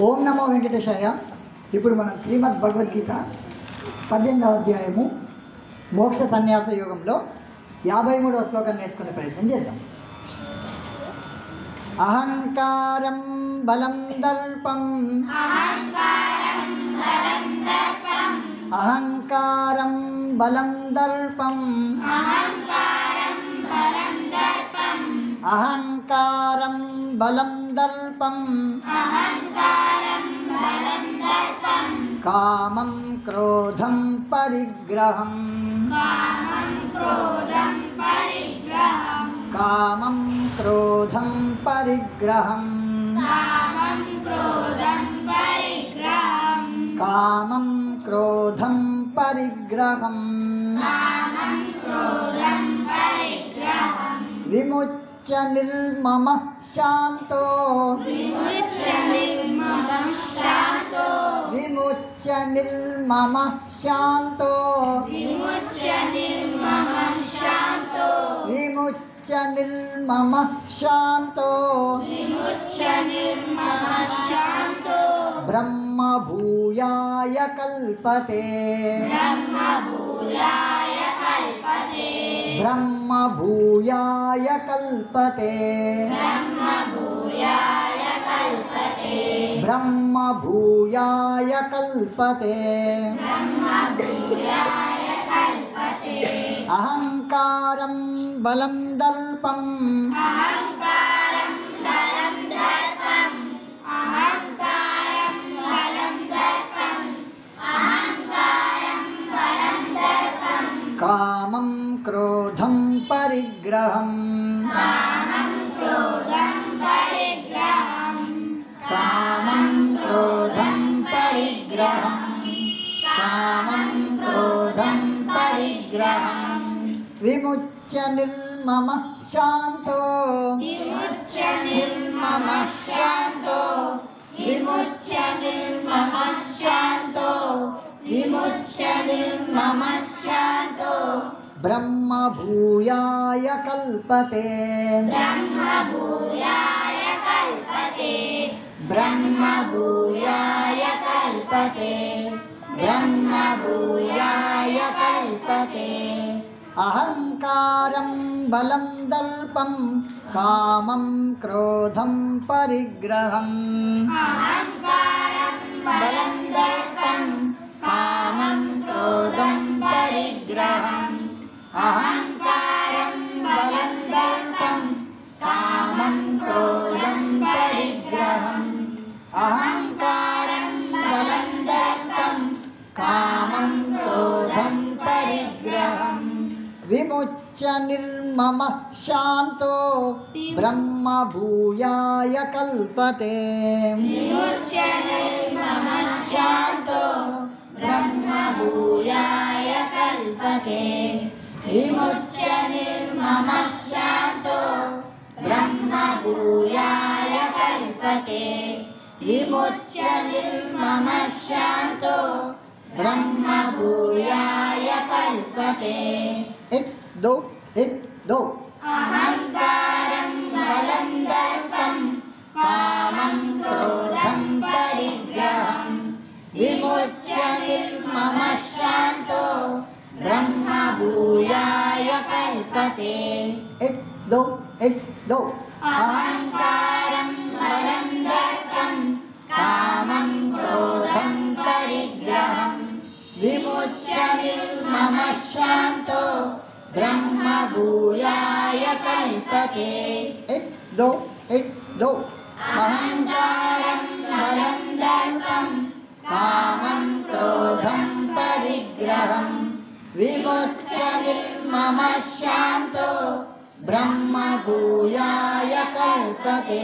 ఓం నమో వెంకటేశాయ. ఇప్పుడు మనం శ్రీమద్ భగవద్గీత 18వ అధ్యాయము మోక్ష సన్యాస యోగంలో 53వ శ్లోకం నేర్చుకునే ప్రయత్నం చేద్దాం. అహంకారం బలం దర్పం అహంకారం బలం దర్పం అహంకారం బలం దర్పం కామం క్రోధం పరిగ్రహం కామం క్రోధం పరిగ్రహం కామం క్రోధం పరిగ్రహం విముచ్య నిర్మమ శాంతో విముచ్య నిర్మమ శాంతో విముచ్య నిర్మమ శాంతో బ్రహ్మ భూయాయ కల్పతే బ్రహ్మ భూయాయ కల్పతే బ్రహ్మ భూయాయ కల్పతే అహంకారం బలం దర్పం కామం క్రోధం పరిగ్రహం కామం క్రోధం పరిగ్రహం కామం క్రోధం పరిగ్రహం విముచ్య నిర్మమ శాంతో నిర్మమ శాంతో విముచ్య నిర్మమ శాంతో విముచ్య నిర్మమ శాంతో బ్రహ్మ భూయాయ కల్పతే బ్రహ్మ భూయాయ కల్పతే బ్రహ్మ భూయాయ కల్పతే అహంకారం బలం దర్పం కామం క్రోధం పరిగ్రహం బలం దర్పం కామం క్రోధం పరిగ్రహం అహంకారం బలం దర్పం కామం క్రోధం పరిగ్రహం అహంకారం బలం దర్పం కామం క్రోధం పరిగ్రహం విముచ్య నిర్మమ శాంతో బ్రహ్మ భూయాయ కల్పతే శాంతో బ్రహ్మ భూయాయ కల్పతే విముచ్య నిర్మమ శాంతో బ్రహ్మ భూయాయ కల్పతే విముచ్య నిర్మమ శాంతో బ్రహ్మ భూయాయ కల్పతే ఇక్ దో అహంకారం బలం దర్పం కామం క్రోధం పరిగ్రహం విముచ్య నిర్మమ శాంతో బ్రహ్మ భూయాయ కల్పతే ఇక్ దో అహంకారం బలం దర్పం కామం క్రోధం పరిగ్రహం విముచ్య నిర్మమ శాంతో బ్రహ్మ భూయాయ కల్పతే ఇక్ దో అహంకారం బలం దర్పం కామం క్రోధం పరిగ్రహం విముచ్య నిర్మమ శాంతో బ్రహ్మ భూయాయ కల్పతే.